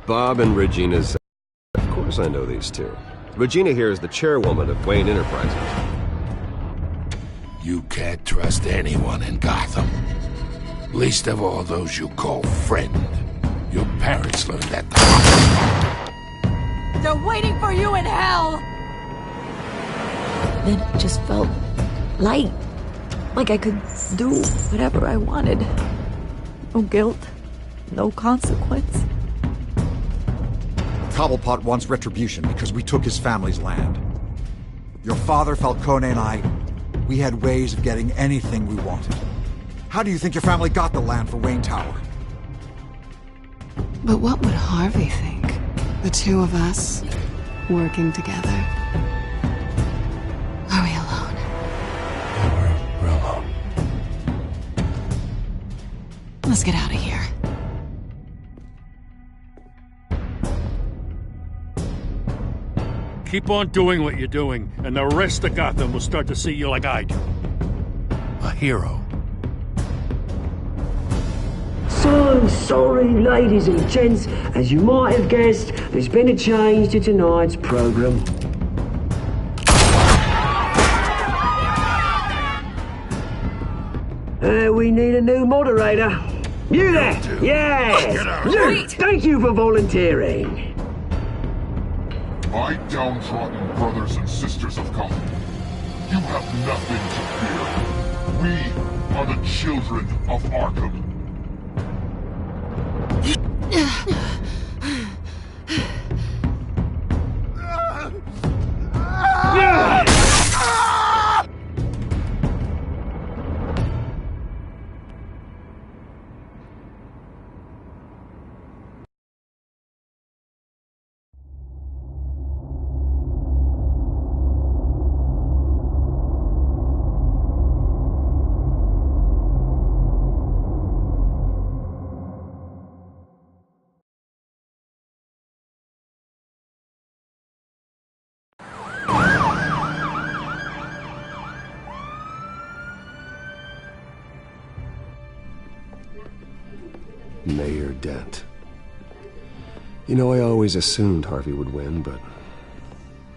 Bob and Regina's... Of course I know these two. Regina here is the chairwoman of Wayne Enterprises. You can't trust anyone in Gotham. Least of all those you call friend. Your parents learned that. They're waiting for you in hell! Then it just felt light. Like I could do whatever I wanted. No guilt. No consequence. Cobblepot wants retribution because we took his family's land. Your father, Falcone, and I, we had ways of getting anything we wanted. How do you think your family got the land for Wayne Tower? But what would Harvey think? The two of us, working together. Are we alone? Yeah, we're alone. Let's get out of here. Keep on doing what you're doing, and the rest of Gotham will start to see you like I do. A hero. So sorry, ladies and gents. As you might have guessed, there's been a change to tonight's program. We need a new moderator. You there? Yes! You! Thank you for volunteering. My downtrodden brothers and sisters of Gotham, you have nothing to fear. We are the children of Arkham. Mayor Dent. You know, I always assumed Harvey would win, but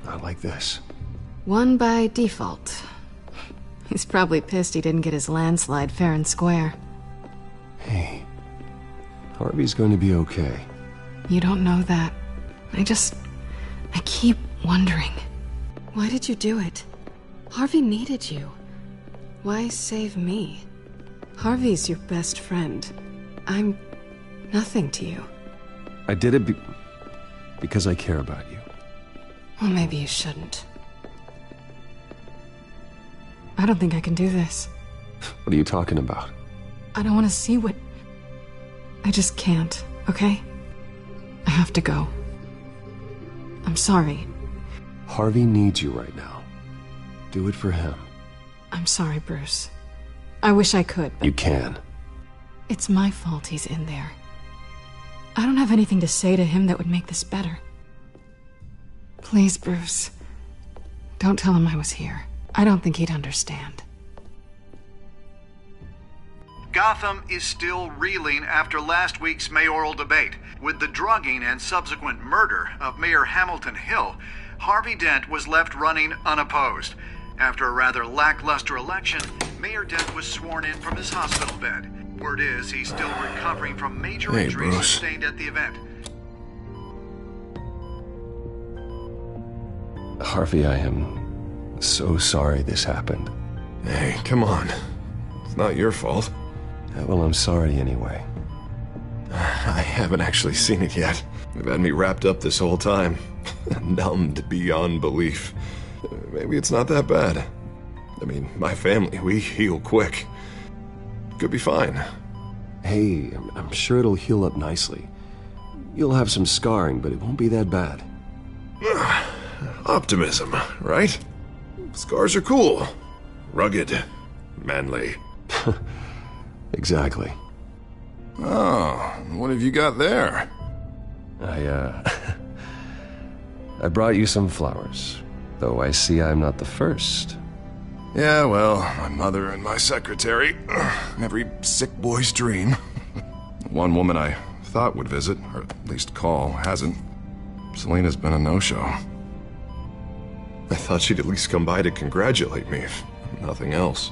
not like this. Won by default. He's probably pissed he didn't get his landslide fair and square. Hey, Harvey's going to be okay. You don't know that. I keep wondering. Why did you do it? Harvey needed you. Why save me? Harvey's your best friend. I'm nothing to you. I did it because I care about you. Well, maybe you shouldn't. I don't think I can do this. What are you talking about? I don't want to see what... I just can't, okay? I have to go. I'm sorry. Harvey needs you right now. Do it for him. I'm sorry, Bruce. I wish I could, but... You can. It's my fault he's in there. I don't have anything to say to him that would make this better. Please, Bruce. Don't tell him I was here. I don't think he'd understand. Gotham is still reeling after last week's mayoral debate. With the drugging and subsequent murder of Mayor Hamilton Hill, Harvey Dent was left running unopposed. After a rather lackluster election, Mayor Dent was sworn in from his hospital bed. Word is he's still recovering from major injuries sustained at the event. Harvey, I am so sorry this happened. Hey, come on. It's not your fault. Well, I'm sorry anyway. I haven't actually seen it yet. They've had me wrapped up this whole time. Numbed beyond belief. Maybe it's not that bad. I mean, my family, we heal quick. Could be fine. Hey, I'm sure it'll heal up nicely. You'll have some scarring, but it won't be that bad. Optimism, right? Scars are cool. Rugged. Manly. Exactly. Oh, what have you got there? I brought you some flowers. Though I see I'm not the first. Yeah, well, my mother and my secretary. Every sick boy's dream. One woman I thought would visit, or at least call, hasn't. Selena's been a no-show. I thought she'd at least come by to congratulate me, if nothing else.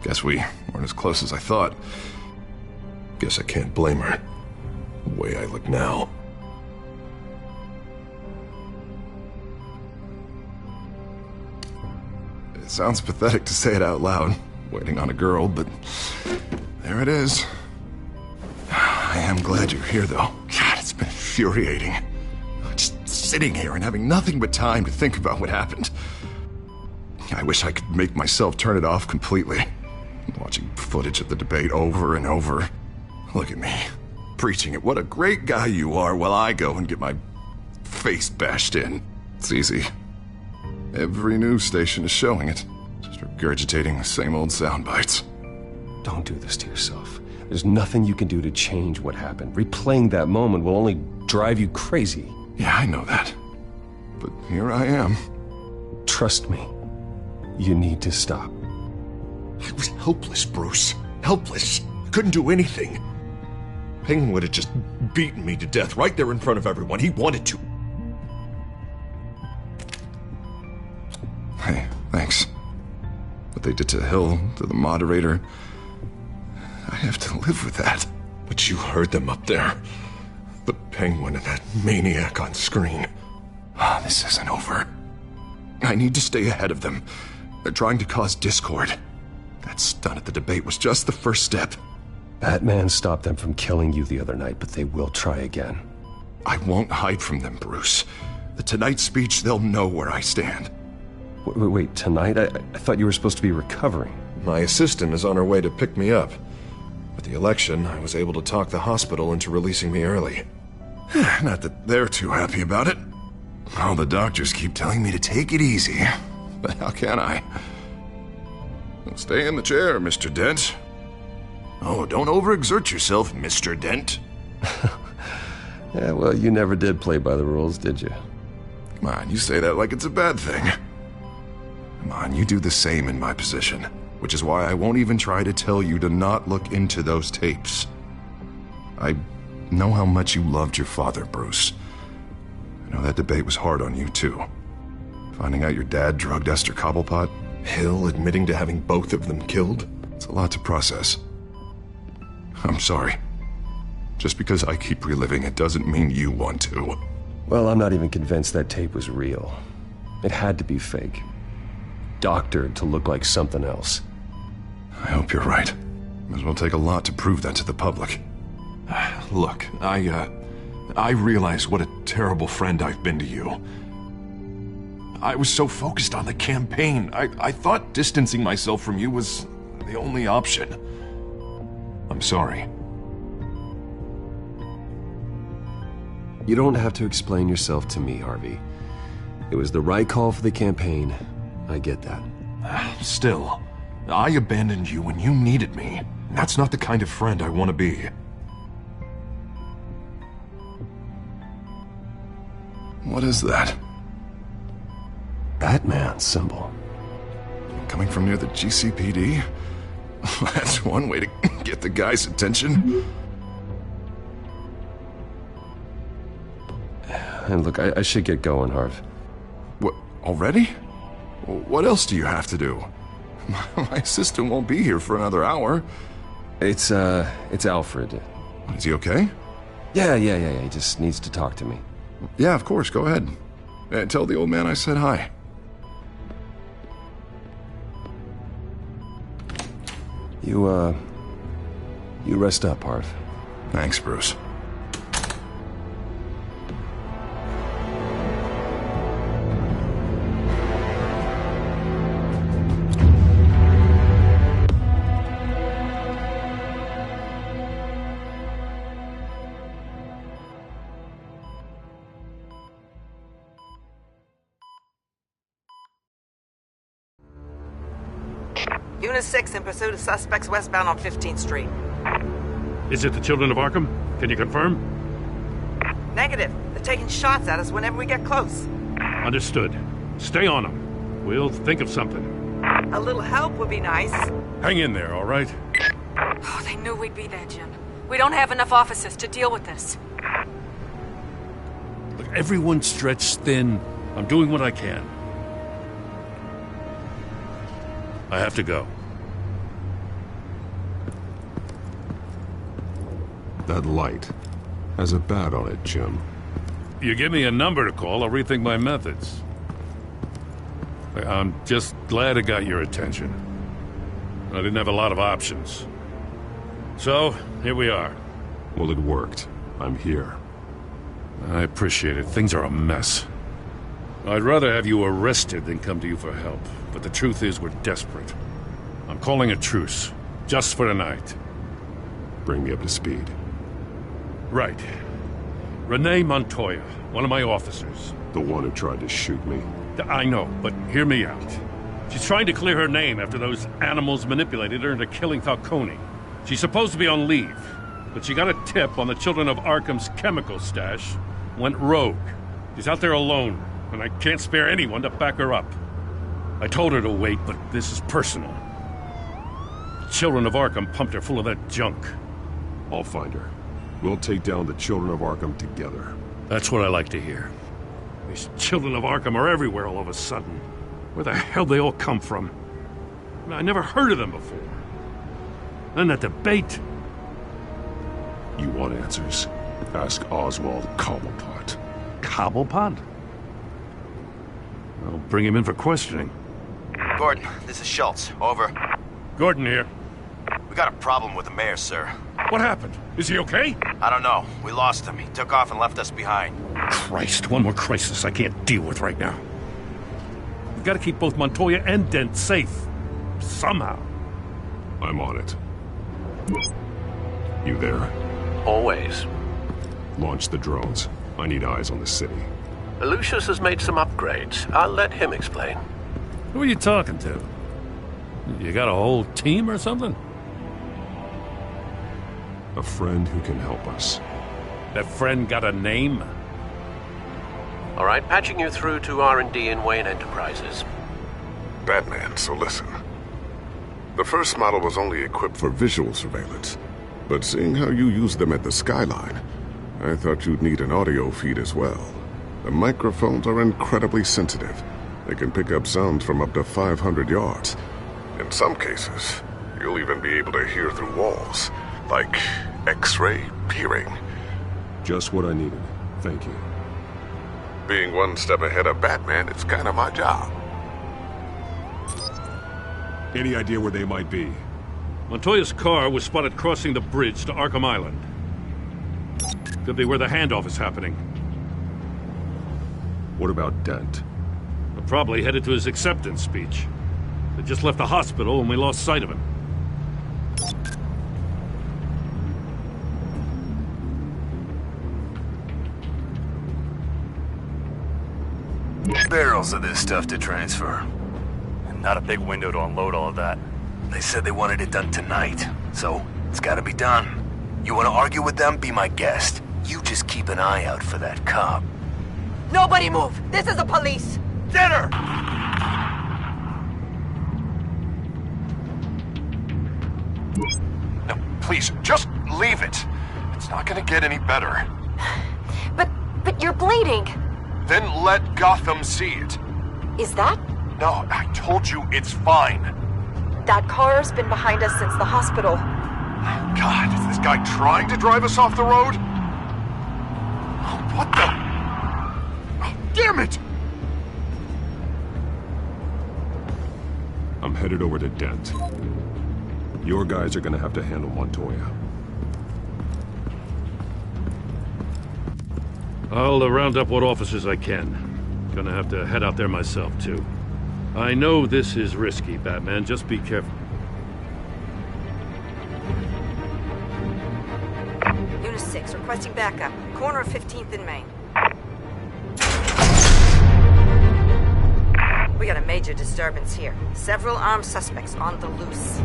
Guess we weren't as close as I thought. Guess I can't blame her. The way I look now. It sounds pathetic to say it out loud, waiting on a girl, but there it is. I am glad you're here, though. God, it's been infuriating. Just sitting here and having nothing but time to think about what happened. I wish I could make myself turn it off completely. Watching footage of the debate over and over. Look at me, preaching it. What a great guy you are, while I go and get my face bashed in. It's easy. Every news station is showing it. Just regurgitating the same old sound bites. Don't do this to yourself. There's nothing you can do to change what happened. Replaying that moment will only drive you crazy. Yeah, I know that. But here I am. Trust me. You need to stop. I was helpless, Bruce. Helpless. Couldn't do anything. Penguin would have just beaten me to death right there in front of everyone. He wanted to. Hey, thanks. What they did to Hill, to the moderator, I have to live with that. But you heard them up there. The Penguin and that maniac on screen. This isn't over. I need to stay ahead of them. They're trying to cause discord. That stunt at the debate was just the first step. Batman stopped them from killing you the other night, but they will try again. I won't hide from them, Bruce. The Tonight speech, they'll know where I stand. Wait, tonight? I thought you were supposed to be recovering. My assistant is on her way to pick me up. With the election, I was able to talk the hospital into releasing me early. Not that they're too happy about it. All the doctors keep telling me to take it easy. But how can I? Stay in the chair, Mr. Dent. Oh, don't overexert yourself, Mr. Dent. Yeah, well, you never did play by the rules, did you? Come on, you say that like it's a bad thing. Come on, you do the same in my position. Which is why I won't even try to tell you to not look into those tapes. I know how much you loved your father, Bruce. I know that debate was hard on you, too. Finding out your dad drugged Esther Cobblepot, Hill admitting to having both of them killed, it's a lot to process. I'm sorry. Just because I keep reliving it doesn't mean you want to. Well, I'm not even convinced that tape was real. It had to be fake. Doctored to look like something else. I hope you're right. Might as well take a lot to prove that to the public. Look, I realize what a terrible friend I've been to you. I was so focused on the campaign. I thought distancing myself from you was the only option. I'm sorry. You don't have to explain yourself to me, Harvey. It was the right call for the campaign. I get that. Still, I abandoned you when you needed me. That's not the kind of friend I want to be. What is that? Batman symbol. Coming from near the GCPD? That's one way to get the guy's attention. And look, I should get going, Harv. What, already? What else do you have to do? My assistant won't be here for another hour. It's Alfred. Is he okay? Yeah, he just needs to talk to me. Yeah, of course, go ahead. Tell the old man I said hi. You rest up, Harv. Thanks, Bruce. Unit 6 in pursuit of suspects westbound on 15th Street. Is it the Children of Arkham? Can you confirm? Negative. They're taking shots at us whenever we get close. Understood. Stay on them. We'll think of something. A little help would be nice. Hang in there, all right? Oh, they knew we'd be there, Jim. We don't have enough officers to deal with this. Look, everyone's stretched thin. I'm doing what I can. I have to go. That light has a bat on it, Jim. You give me a number to call, I'll rethink my methods. I'm just glad it got your attention. I didn't have a lot of options. So, here we are. Well, it worked. I'm here. I appreciate it. Things are a mess. I'd rather have you arrested than come to you for help. But the truth is, we're desperate. I'm calling a truce. Just for tonight. Bring me up to speed. Right. Renee Montoya, one of my officers. The one who tried to shoot me. I know, but hear me out. She's trying to clear her name after those animals manipulated her into killing Falcone. She's supposed to be on leave, but she got a tip on the Children of Arkham's chemical stash, went rogue. She's out there alone, and I can't spare anyone to back her up. I told her to wait, but this is personal. The Children of Arkham pumped her full of that junk. I'll find her. We'll take down the Children of Arkham together. That's what I like to hear. These Children of Arkham are everywhere all of a sudden. Where the hell they all come from? I never heard of them before. Then that debate. You want answers? Ask Oswald Cobblepot. Cobblepot? I'll bring him in for questioning. Gordon, this is Schultz. Over. Gordon here. We got a problem with the mayor, sir. What happened? Is he okay? I don't know. We lost him. He took off and left us behind. Christ, one more crisis I can't deal with right now. We've got to keep both Montoya and Dent safe. Somehow. I'm on it. You there? Always. Launch the drones. I need eyes on the city. Lucius has made some upgrades. I'll let him explain. Who are you talking to? You got a whole team or something? A friend who can help us. That friend got a name? All right, patching you through to R&D in Wayne Enterprises. Batman, so listen. The first model was only equipped for visual surveillance, but seeing how you use them at the Skyline, I thought you'd need an audio feed as well. The microphones are incredibly sensitive. They can pick up sounds from up to 500 yards. In some cases, you'll even be able to hear through walls, like X-ray peering. Just what I needed. Thank you. Being one step ahead of Batman, it's kind of my job. Any idea where they might be? Montoya's car was spotted crossing the bridge to Arkham Island. Could be where the handoff is happening. What about Dent? We're probably headed to his acceptance speech. They just left the hospital and we lost sight of him. Barrels of this stuff to transfer. And not a big window to unload all of that. They said they wanted it done tonight, so it's gotta be done. You wanna argue with them? Be my guest. You just keep an eye out for that cop. Nobody move! This is the police! Get her! No, please, just leave it. It's not gonna get any better. But you're bleeding. Then let Gotham see it. Is that? No, I told you it's fine. That car's been behind us since the hospital. God, is this guy trying to drive us off the road? What the? Oh, damn it! I'm headed over to Dent. Your guys are gonna have to handle Montoya. I'll round up what officers I can. Gonna have to head out there myself, too. I know this is risky, Batman. Just be careful. Unit 6, requesting backup. Corner of 15th and Main. We got a major disturbance here. Several armed suspects on the loose.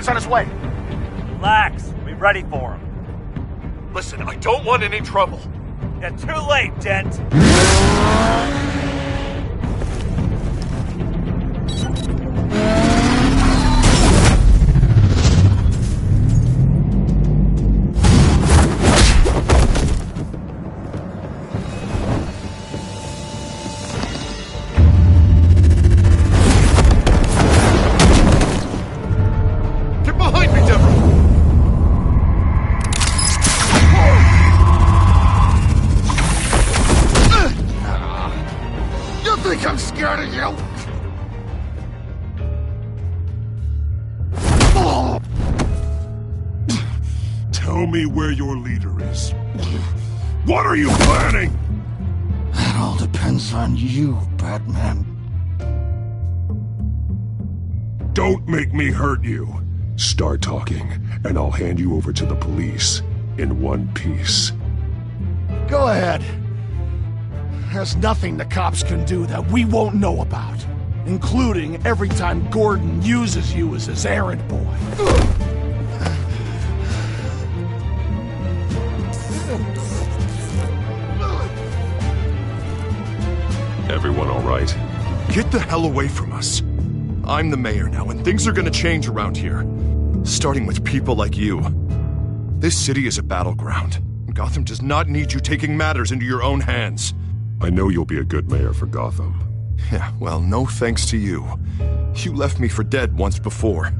Dent's on his way. Relax. Be ready for him. Listen, I don't want any trouble. Yeah, too late, Dent. I'm scared of you! Tell me where your leader is. What are you planning? That all depends on you, Batman. Don't make me hurt you. Start talking, and I'll hand you over to the police in one piece. Go ahead. There's nothing the cops can do that we won't know about, including every time Gordon uses you as his errand boy. Everyone all right? Get the hell away from us. I'm the mayor now, and things are gonna change around here. Starting with people like you. This city is a battleground. Gotham does not need you taking matters into your own hands. I know you'll be a good mayor for Gotham. Yeah, well, no thanks to you. You left me for dead once before.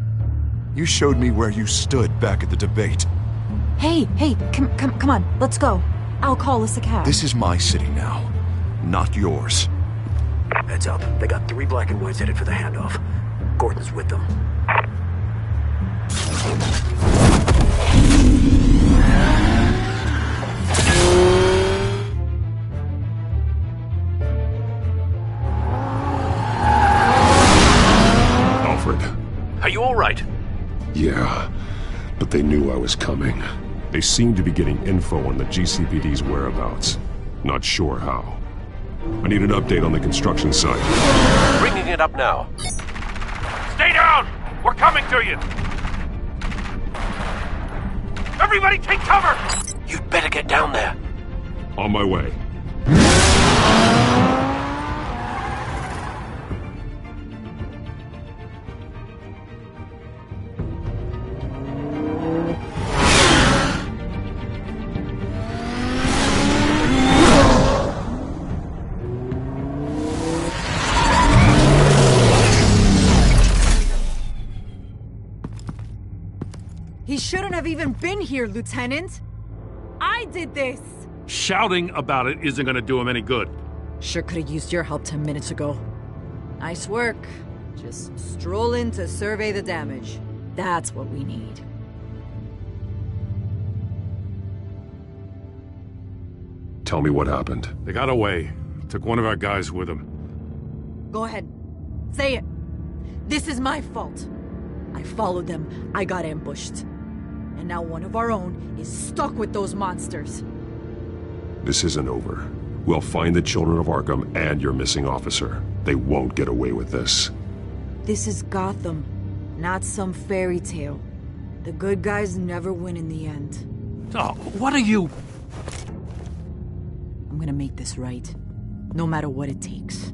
You showed me where you stood back at the debate. Hey, come on, let's go. I'll call us a cab. This is my city now, not yours. Heads up, they got 3 black and whites headed for the handoff. Gordon's with them. Are you all right? Yeah, but they knew I was coming. They seemed to be getting info on the GCPD's whereabouts. Not sure how. I need an update on the construction site. Bringing it up now. Stay down! We're coming to you! Everybody take cover! You'd better get down there. On my way. He shouldn't have even been here, Lieutenant. I did this. Shouting about it isn't gonna do him any good. Sure could have used your help 10 minutes ago. Nice work. Just stroll in to survey the damage. That's what we need. Tell me what happened. They got away. Took one of our guys with them. Go ahead. Say it. This is my fault. I followed them. I got ambushed. And now one of our own is stuck with those monsters. This isn't over. We'll find the children of Arkham and your missing officer. They won't get away with this. This is Gotham, not some fairy tale. The good guys never win in the end. Oh, what are you... I'm gonna make this right, no matter what it takes.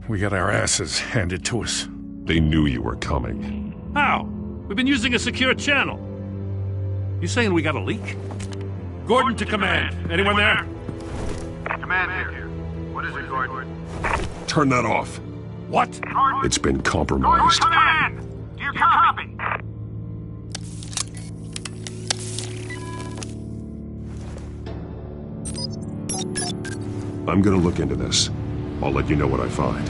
We got our asses handed to us. They knew you were coming. How? We've been using a secure channel. You saying we got a leak? Gordon to command. Anyone there? Command here. What is it, Gordon? Turn that off. What? It's been compromised. Command! Do you copy? I'm gonna look into this. I'll let you know what I find.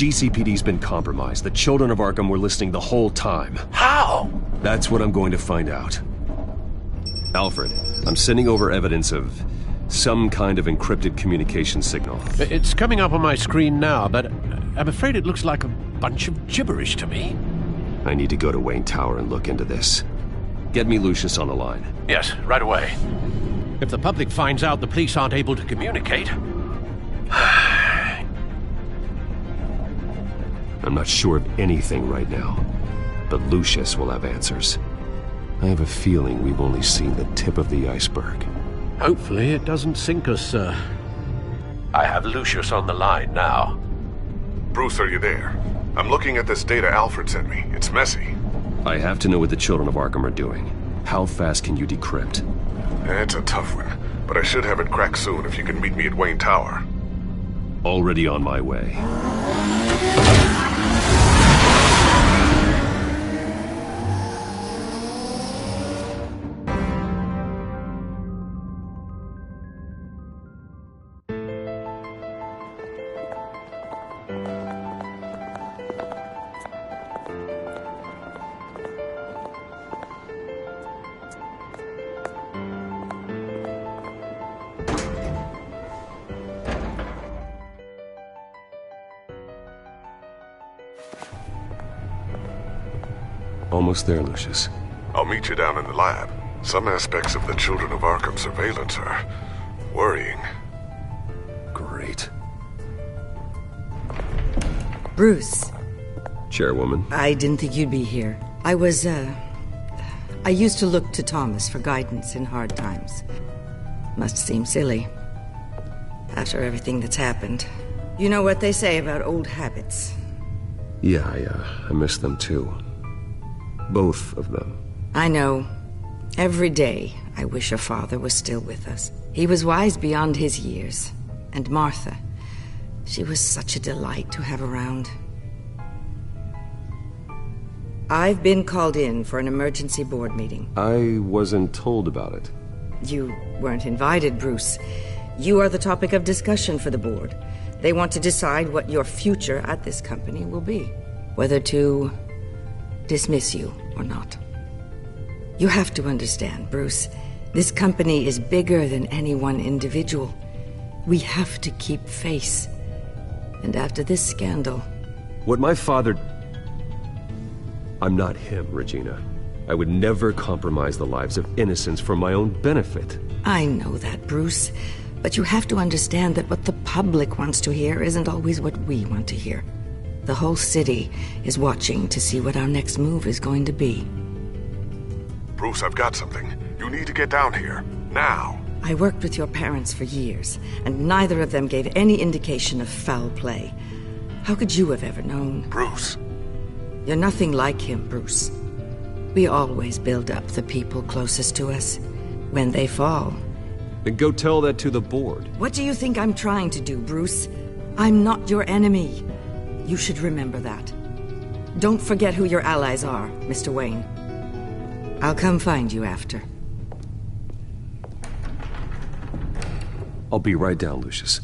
GCPD's been compromised. The children of Arkham were listening the whole time. How? That's what I'm going to find out. Alfred, I'm sending over evidence of some kind of encrypted communication signal. It's coming up on my screen now, but I'm afraid it looks like a bunch of gibberish to me. I need to go to Wayne Tower and look into this. Get me Lucius on the line. Yes, right away. If the public finds out the police aren't able to communicate... I'm not sure of anything right now, but Lucius will have answers. I have a feeling we've only seen the tip of the iceberg. Hopefully it doesn't sink us, sir. I have Lucius on the line now. Bruce, are you there? I'm looking at this data Alfred sent me. It's messy. I have to know what the children of Arkham are doing. How fast can you decrypt? It's a tough one, but I should have it cracked soon if you can meet me at Wayne Tower. Already on my way. Almost there, Lucius. I'll meet you down in the lab. Some aspects of the Children of Arkham surveillance are worrying. Great. Bruce. Chairwoman. I didn't think you'd be here. I used to look to Thomas for guidance in hard times. Must seem silly. After everything that's happened. You know what they say about old habits. Yeah, I miss them too. Both of them. I know. Every day, I wish your father was still with us. He was wise beyond his years. And Martha, she was such a delight to have around. I've been called in for an emergency board meeting. I wasn't told about it. You weren't invited, Bruce. You are the topic of discussion for the board. They want to decide what your future at this company will be. Whether to dismiss you or not. You have to understand, Bruce. This company is bigger than any one individual. We have to keep face. And after this scandal... What my father... I'm not him, Regina. I would never compromise the lives of innocents for my own benefit. I know that, Bruce. But you have to understand that what the public wants to hear isn't always what we want to hear. The whole city is watching to see what our next move is going to be. Bruce, I've got something. You need to get down here. Now. I worked with your parents for years, and neither of them gave any indication of foul play. How could you have ever known? Bruce. You're nothing like him, Bruce. We always build up the people closest to us. When they fall... Then go tell that to the board. What do you think I'm trying to do, Bruce? I'm not your enemy. You should remember that. Don't forget who your allies are, Mr. Wayne. I'll come find you after. I'll be right down, Lucius.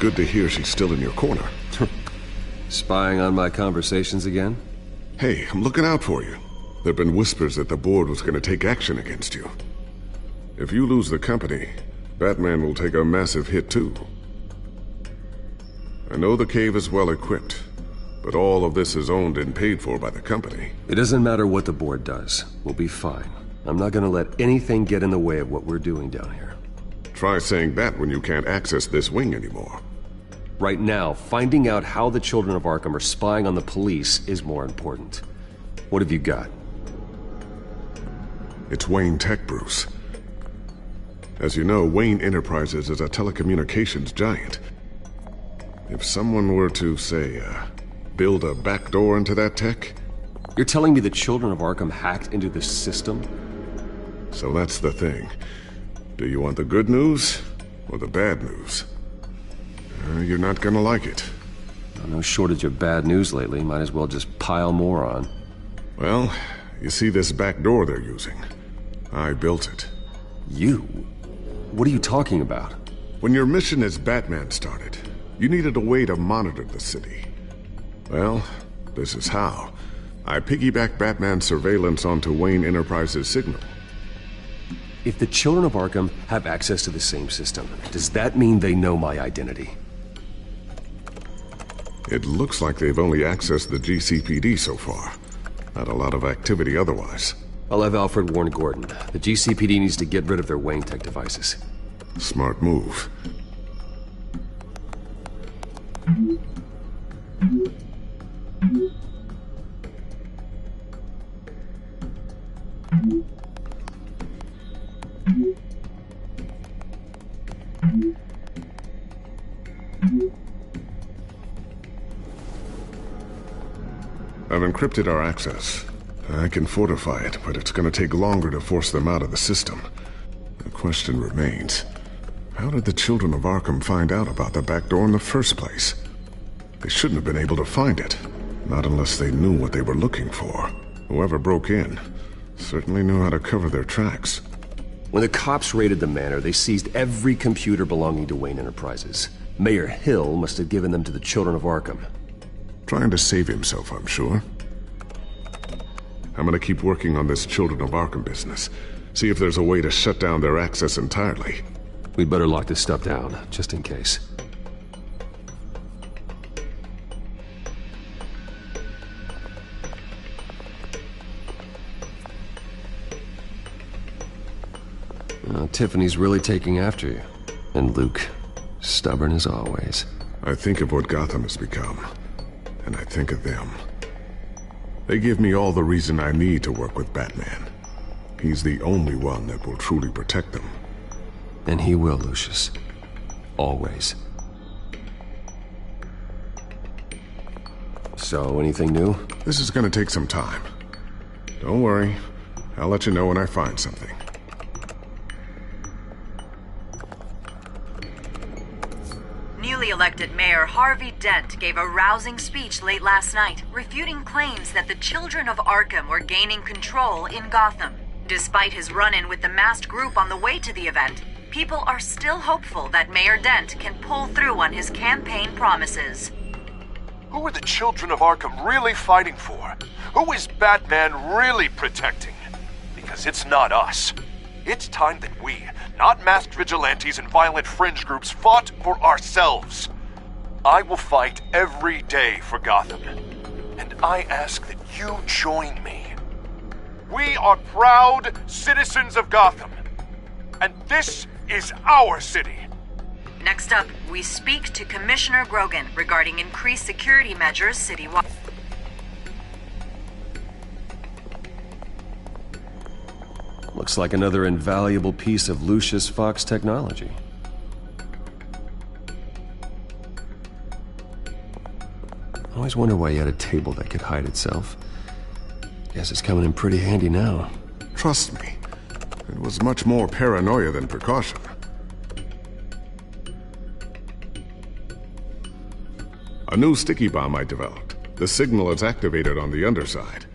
Good to hear she's still in your corner. Spying on my conversations again? Hey, I'm looking out for you. There've been whispers that the board was going to take action against you. If you lose the company, Batman will take a massive hit too. I know the cave is well equipped, but all of this is owned and paid for by the company. It doesn't matter what the board does. We'll be fine. I'm not gonna let anything get in the way of what we're doing down here. Try saying that when you can't access this wing anymore. Right now, finding out how the Children of Arkham are spying on the police is more important. What have you got? It's Wayne Tech, Bruce. As you know, Wayne Enterprises is a telecommunications giant. If someone were to, say, build a backdoor into that tech... You're telling me the Children of Arkham hacked into this system? So that's the thing. Do you want the good news or the bad news? You're not gonna like it. No shortage of bad news lately. Might as well just pile more on. Well, you see this back door they're using? I built it. You? What are you talking about? When your mission as Batman started, you needed a way to monitor the city. Well, this is how. I piggybacked Batman's surveillance onto Wayne Enterprises' signal. If the Children of Arkham have access to the same system, does that mean they know my identity? It looks like they've only accessed the GCPD so far. Not a lot of activity otherwise. I'll have Alfred warn Gordon. The GCPD needs to get rid of their Wayne Tech devices. Smart move. I've encrypted our access. I can fortify it, but it's gonna take longer to force them out of the system. The question remains, how did the Children of Arkham find out about the back door in the first place? They shouldn't have been able to find it. Not unless they knew what they were looking for. Whoever broke in certainly knew how to cover their tracks. When the cops raided the manor, they seized every computer belonging to Wayne Enterprises. Mayor Hill must have given them to the Children of Arkham. Trying to save himself, I'm sure. I'm gonna keep working on this Children of Arkham business. See if there's a way to shut down their access entirely. We'd better lock this stuff down, just in case. Tiffany's really taking after you. And Luke, stubborn as always. I think of what Gotham has become, and I think of them. They give me all the reason I need to work with Batman. He's the only one that will truly protect them. And he will, Lucius. Always. So, anything new? This is gonna take some time. Don't worry. I'll let you know when I find something. Newly elected Mayor Harvey Dent gave a rousing speech late last night, refuting claims that the Children of Arkham were gaining control in Gotham. Despite his run-in with the masked group on the way to the event, people are still hopeful that Mayor Dent can pull through on his campaign promises. Who are the Children of Arkham really fighting for? Who is Batman really protecting? Because it's not us. It's time that we, not masked vigilantes and violent fringe groups, fought for ourselves. I will fight every day for Gotham. And I ask that you join me. We are proud citizens of Gotham. And this is our city. Next up, we speak to Commissioner Grogan regarding increased security measures citywide. Looks like another invaluable piece of Lucius Fox technology. I always wonder why he had a table that could hide itself. Guess it's coming in pretty handy now. Trust me, it was much more paranoia than precaution. A new sticky bomb I developed. The signal is activated on the underside.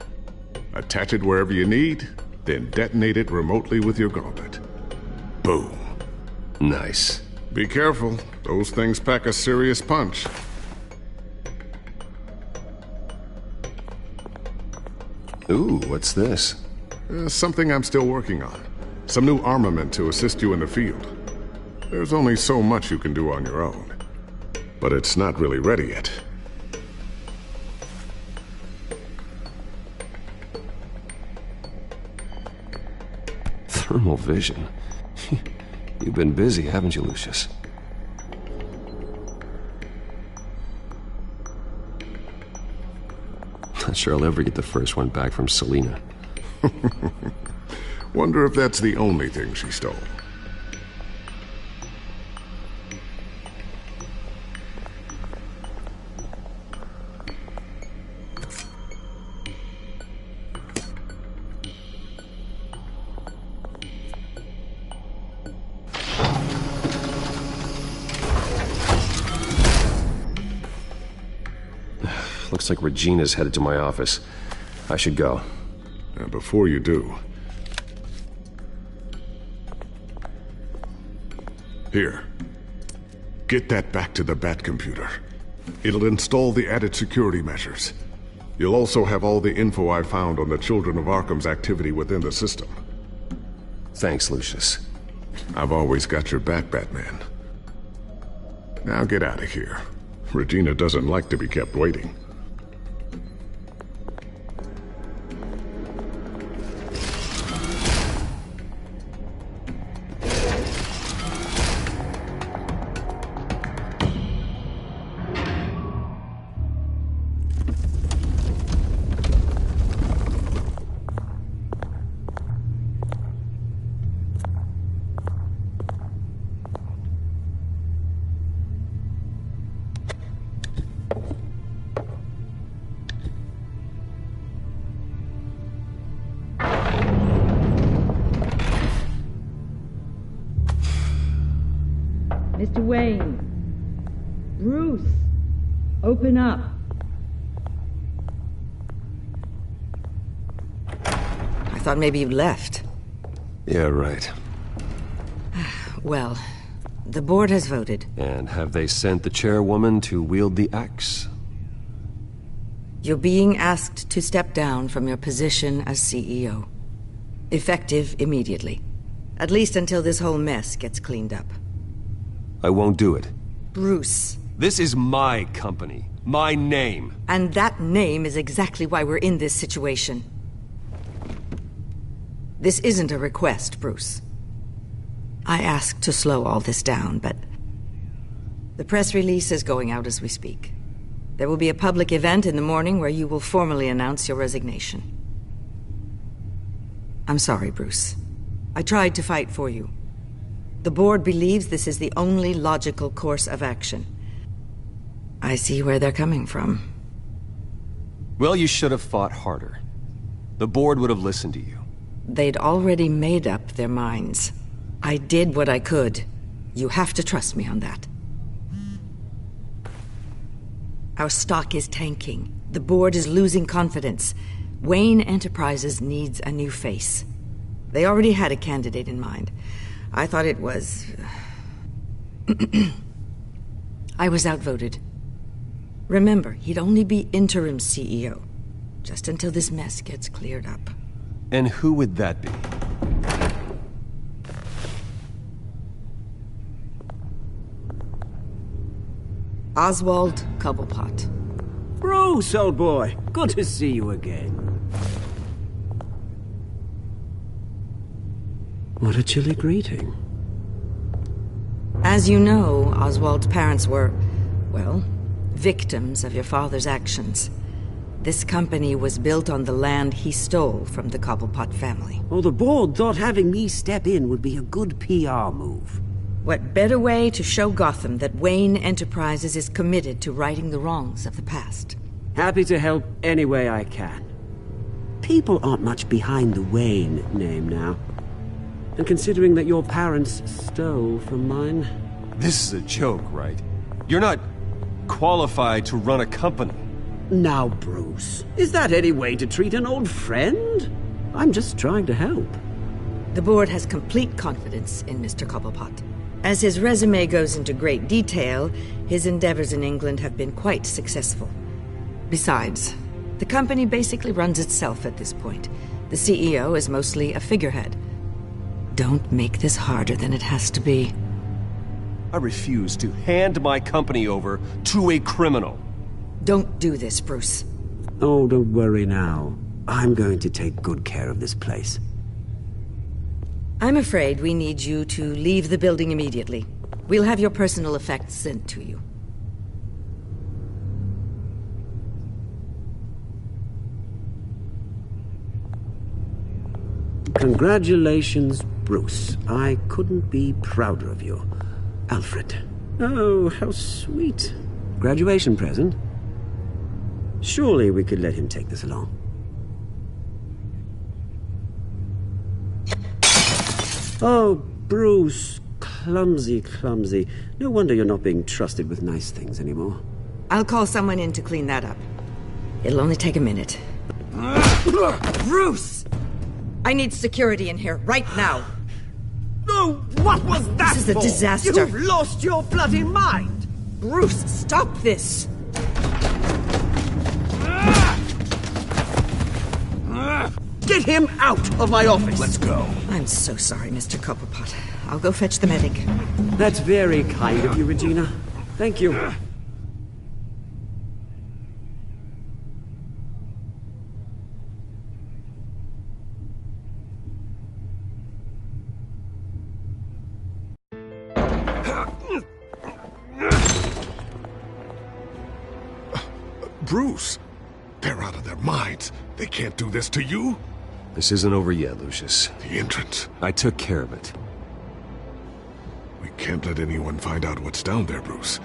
Attach it wherever you need, then detonate it remotely with your gauntlet. Boom. Nice. Be careful. Those things pack a serious punch. Ooh, what's this? Something I'm still working on. Some new armament to assist you in the field. There's only so much you can do on your own. but it's not really ready yet. Thermal vision. You've been busy, haven't you, Lucius? Not sure I'll ever get the first one back from Selena. Wonder if that's the only thing she stole. Looks like Regina's headed to my office. I should go. Before you do... Here. Get that back to the Bat computer. It'll install the added security measures. You'll also have all the info I found on the Children of Arkham's activity within the system. Thanks, Lucius. I've always got your back, Batman. Now get out of here. Regina doesn't like to be kept waiting. Mr. Wayne. Bruce. Open up. I thought maybe you'd left. Yeah, right. Well, the board has voted. And have they sent the chairwoman to wield the axe? You're being asked to step down from your position as CEO. Effective immediately. At least until this whole mess gets cleaned up. I won't do it. Bruce. This is my company. My name. And that name is exactly why we're in this situation. This isn't a request, Bruce. I asked to slow all this down, but... the press release is going out as we speak. There will be a public event in the morning where you will formally announce your resignation. I'm sorry, Bruce. I tried to fight for you. The board believes this is the only logical course of action. I see where they're coming from. Well, you should have fought harder. The board would have listened to you. They'd already made up their minds. I did what I could. You have to trust me on that. Our stock is tanking. The board is losing confidence. Wayne Enterprises needs a new face. They already had a candidate in mind. I thought it was... I was outvoted. Remember, he'd only be interim CEO. Just until this mess gets cleared up. And who would that be? Oswald Cobblepot. Bruce, old boy. Good to see you again. What a chilly greeting. As you know, Oswald's parents were, well, victims of your father's actions. This company was built on the land he stole from the Cobblepot family. Oh, the board thought having me step in would be a good PR move. What better way to show Gotham that Wayne Enterprises is committed to righting the wrongs of the past? Happy to help any way I can. People aren't much behind the Wayne name now. And considering that your parents stole from mine... This is a joke, right? You're not qualified to run a company. Now, Bruce, is that any way to treat an old friend? I'm just trying to help. The board has complete confidence in Mr. Cobblepot. As his resume goes into great detail, his endeavors in England have been quite successful. Besides, the company basically runs itself at this point. The CEO is mostly a figurehead. Don't make this harder than it has to be. I refuse to hand my company over to a criminal. Don't do this, Bruce. Oh, don't worry now. I'm going to take good care of this place. I'm afraid we need you to leave the building immediately. We'll have your personal effects sent to you. Congratulations, Bruce. I couldn't be prouder of you. Alfred. Oh, how sweet. Graduation present? Surely we could let him take this along. Oh, Bruce. Clumsy, clumsy. No wonder you're not being trusted with nice things anymore. I'll call someone in to clean that up. It'll only take a minute. Bruce! I need security in here, right now. No, what was that This is a for? disaster. You've lost your bloody mind! Bruce, stop this! Get him out of my office! Let's go. I'm so sorry, Mr. Copperpot. I'll go fetch the medic. That's very kind of you, Regina. Thank you. Bruce, they're out of their minds. They can't do this to you. This isn't over yet, Lucius. The entrance. I took care of it. We can't let anyone find out what's down there, Bruce.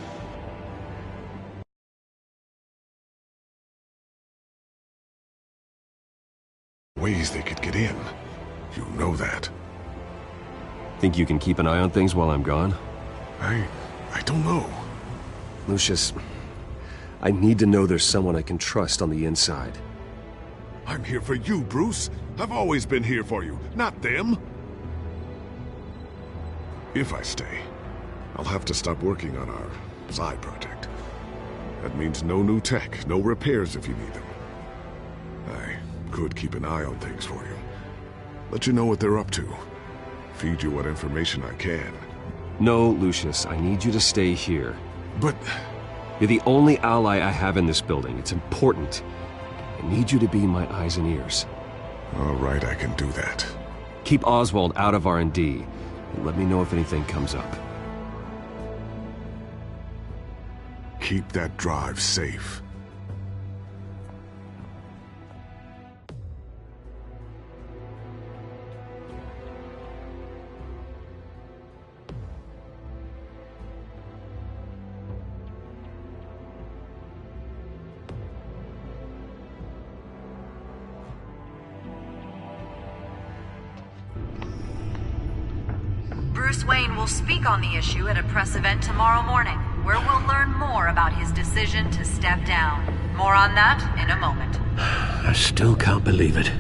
Ways they could get in. You know that. Think you can keep an eye on things while I'm gone? I don't know. Lucius, I need to know there's someone I can trust on the inside. I'm here for you, Bruce. I've always been here for you, not them. If I stay, I'll have to stop working on our side project. That means no new tech, no repairs if you need them. I could keep an eye on things for you. Let you know what they're up to. Feed you what information I can. No, Lucius, I need you to stay here. But... You're the only ally I have in this building. It's important. I need you to be my eyes and ears. All right, I can do that. Keep Oswald out of R&D, and let me know if anything comes up. Keep that drive safe. Bruce Wayne will speak on the issue at a press event tomorrow morning, where we'll learn more about his decision to step down. More on that in a moment. I still can't believe it.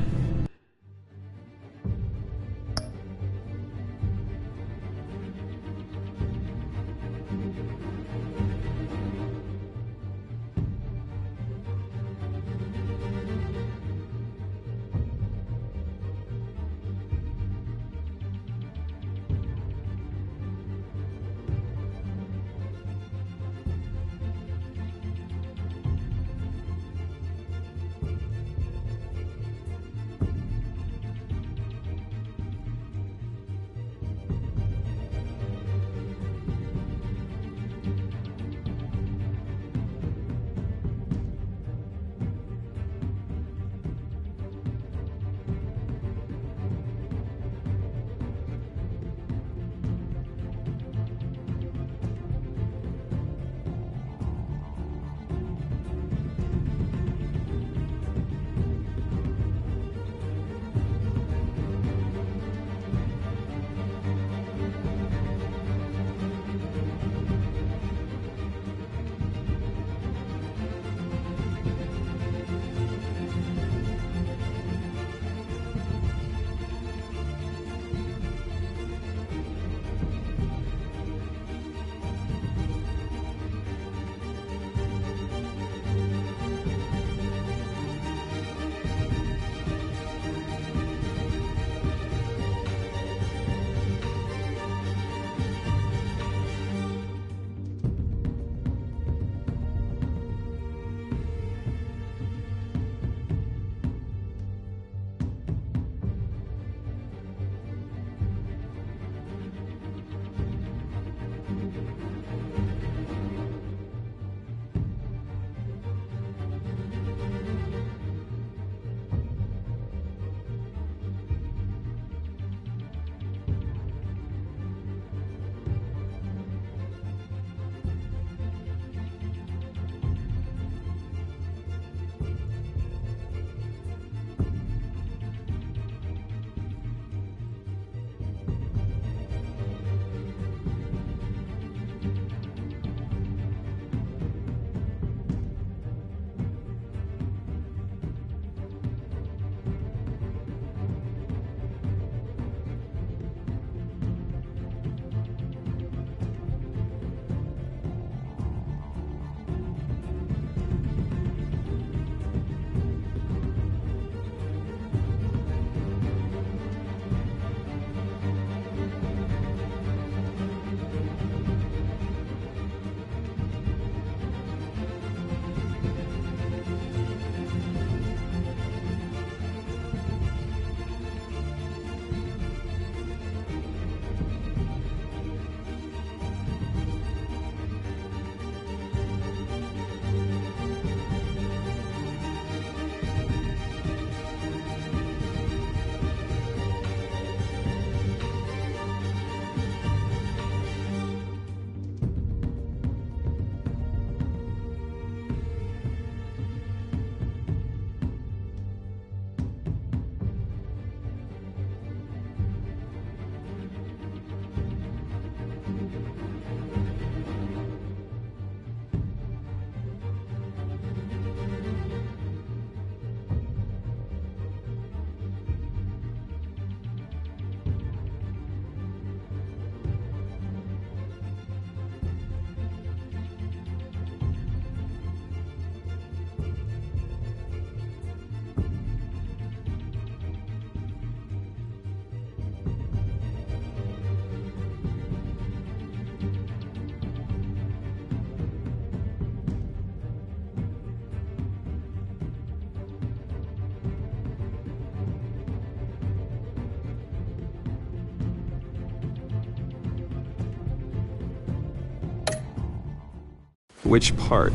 Which part?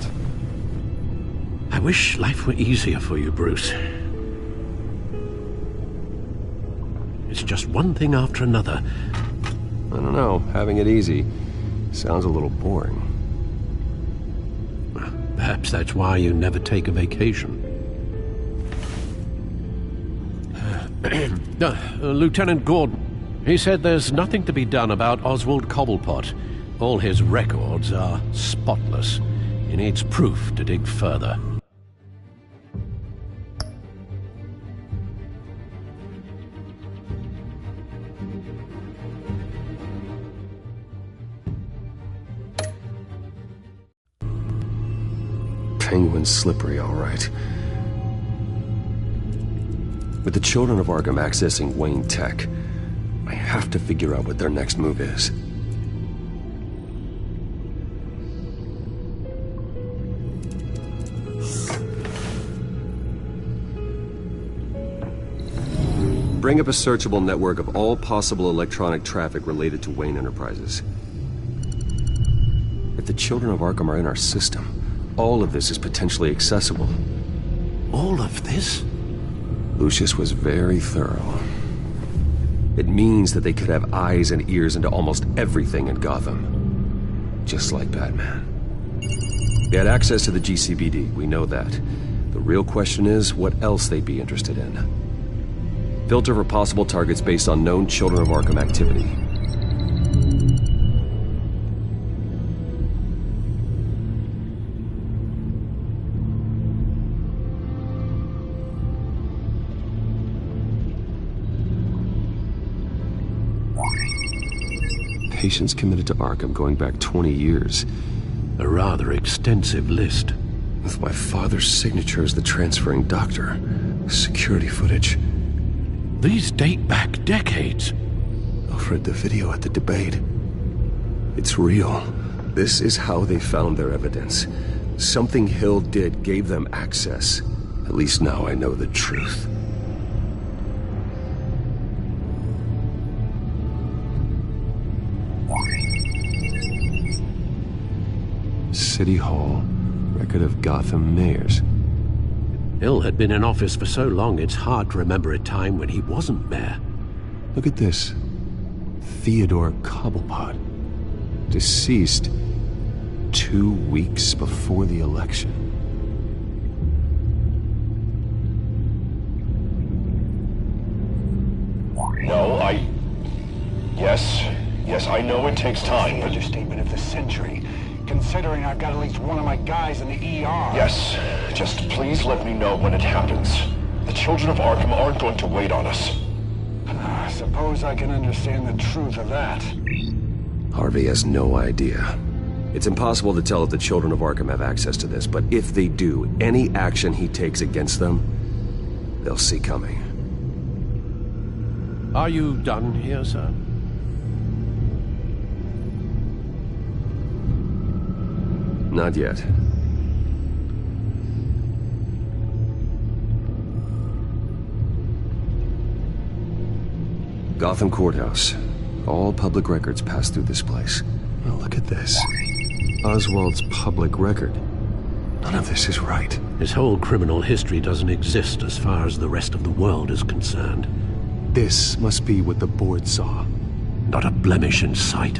I wish life were easier for you, Bruce. It's just one thing after another. I don't know. Having it easy sounds a little boring. Perhaps that's why you never take a vacation. Lieutenant Gordon, he said there's nothing to be done about Oswald Cobblepot. All his records are spotless. He needs proof to dig further. Penguin's slippery, all right. With the children of Arkham accessing Wayne Tech, I have to figure out what their next move is. Bring up a searchable network of all possible electronic traffic related to Wayne Enterprises. If the children of Arkham are in our system, all of this is potentially accessible. All of this? Lucius was very thorough. It means that they could have eyes and ears into almost everything in Gotham. Just like Batman. They had access to the GCPD, we know that. The real question is what else they'd be interested in. Filter for possible targets based on known Children of Arkham activity. Patients committed to Arkham going back 20 years. A rather extensive list. With my father's signature as the transferring doctor. Security footage. These date back decades. Alfred, the video at the debate. It's real. This is how they found their evidence. Something Hill did gave them access. At least now I know the truth. City Hall. Record of Gotham mayors. Hill had been in office for so long, it's hard to remember a time when he wasn't mayor. Look at this. Theodore Cobblepot. Deceased 2 weeks before the election. No, Yes, I know it takes time. Understatement of the century. Considering I've got at least one of my guys in the ER. Yes, just please let me know when it happens. The children of Arkham aren't going to wait on us. I suppose I can understand the truth of that. Harvey has no idea. It's impossible to tell if the children of Arkham have access to this, but if they do, any action he takes against them, they'll see coming. Are you done here, sir? Not yet. Gotham Courthouse. All public records pass through this place. Oh, look at this. Oswald's public record. None of this is right. His whole criminal history doesn't exist as far as the rest of the world is concerned. This must be what the board saw. Not a blemish in sight.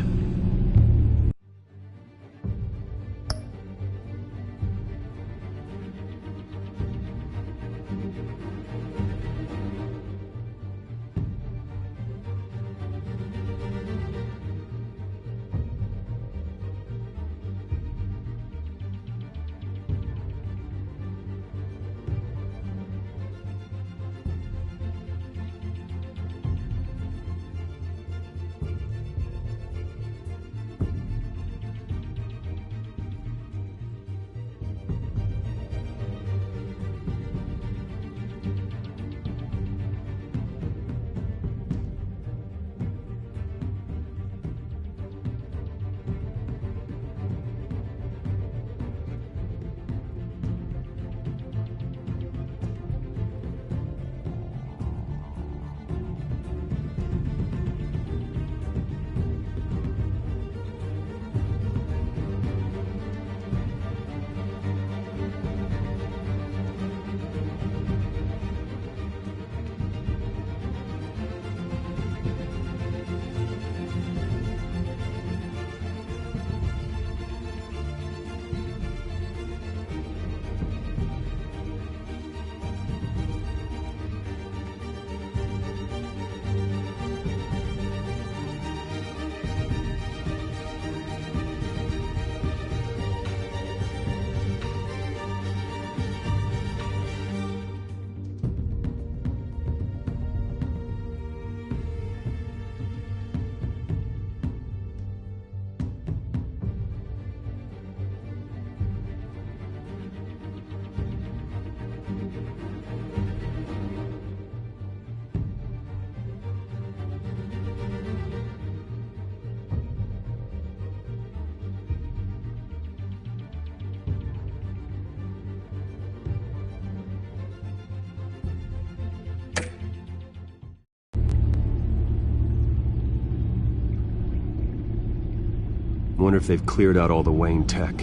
Wonder if they've cleared out all the Wayne tech.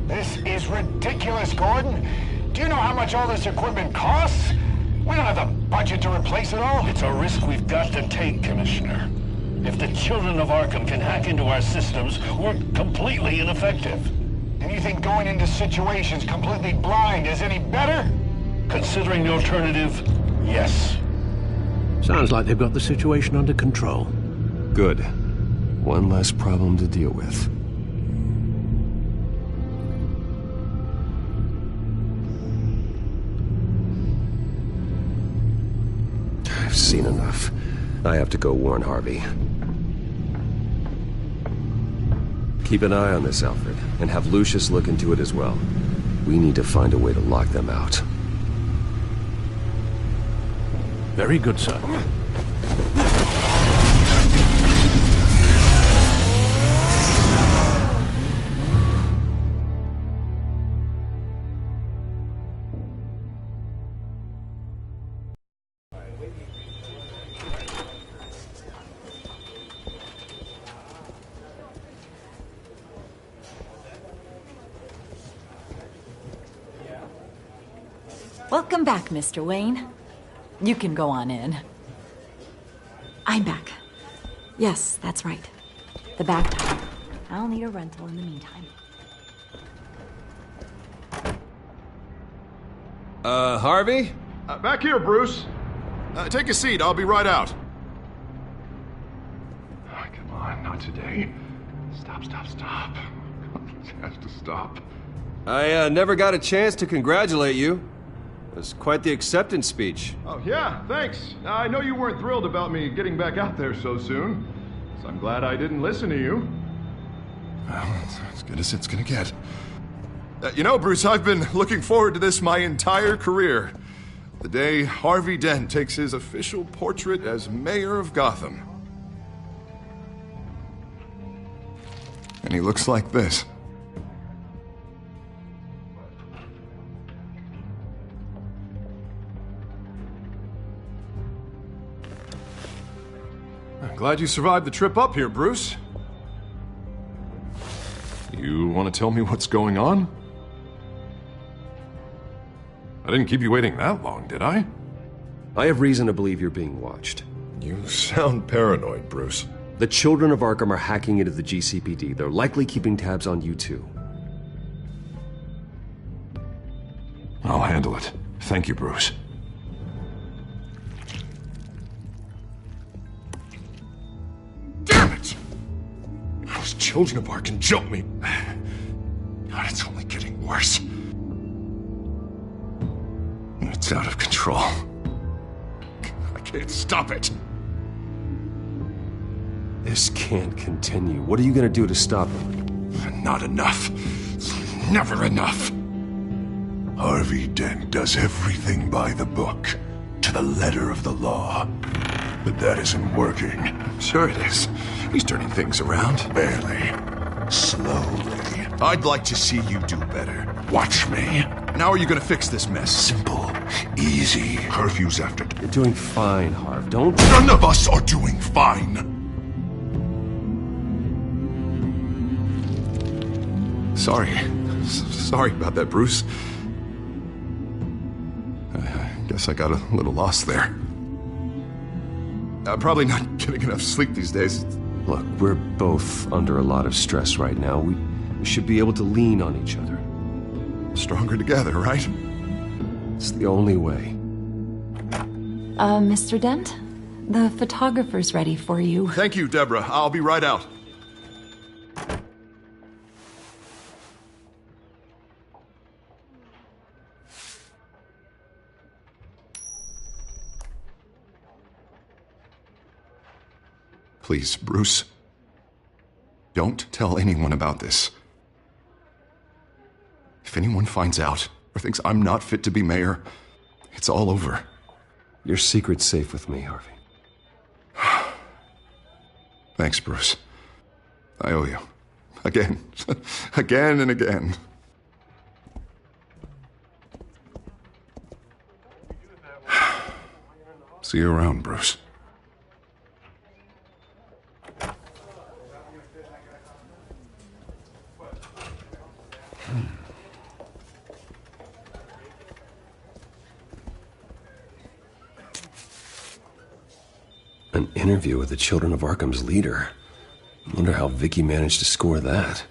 This is ridiculous, Gordon. Do you know how much all this equipment costs? We don't have the budget to replace it all. It's a risk we've got to take, Commissioner. If the children of Arkham can hack into our systems, we're completely ineffective. And you think going into situations completely blind is any better? Considering the alternative, yes. Sounds like they've got the situation under control. Good. One less problem to deal with. I've seen enough. I have to go warn Harvey. Keep an eye on this, Alfred, and have Lucius look into it as well. We need to find a way to lock them out. Very good, sir. Welcome back, Mr. Wayne. You can go on in. I'm back. Yes, that's right. The back time. I'll need a rental in the meantime. Harvey? Back here, Bruce. Take a seat. I'll be right out. Oh, come on, not today. Stop. This has to stop. I never got a chance to congratulate you. It was quite the acceptance speech. Oh, yeah, thanks. I know you weren't thrilled about me getting back out there so soon, so I'm glad I didn't listen to you. Well, that's as good as it's gonna get. You know, Bruce, I've been looking forward to this my entire career. The day Harvey Dent takes his official portrait as mayor of Gotham. And he looks like this. I'm glad you survived the trip up here, Bruce. You want to tell me what's going on? I didn't keep you waiting that long, did I? I have reason to believe you're being watched. You sound paranoid, Bruce. The children of Arkham are hacking into the GCPD. They're likely keeping tabs on you too. I'll handle it. Thank you, Bruce. Damn it! Those children of Arkham jumped me. God, it's only getting worse. It's out of control. I can't stop it. This can't continue. What are you gonna do to stop him? Not enough. Never enough. Harvey Dent does everything by the book, to the letter of the law. But that isn't working. Sure it is. He's turning things around. Barely. Slowly. I'd like to see you do better. Watch me. Now are you gonna fix this mess? Simple. Easy. Curfew's after... You're doing fine, Harv. Don't... None of us are doing fine. Sorry about that, Bruce. I guess I got a little lost there. I'm probably not getting enough sleep these days. Look, we're both under a lot of stress right now. We should be able to lean on each other. Stronger together, right? It's the only way. Mr. Dent? The photographer's ready for you. Thank you, Deborah. I'll be right out. Please, Bruce. Don't tell anyone about this. If anyone finds out or thinks I'm not fit to be mayor, it's all over. Your secret's safe with me, Harvey. Thanks, Bruce. I owe you. Again. Again and again. See you around, Bruce. An interview with the Children of Arkham's leader. I wonder how Vicky managed to score that.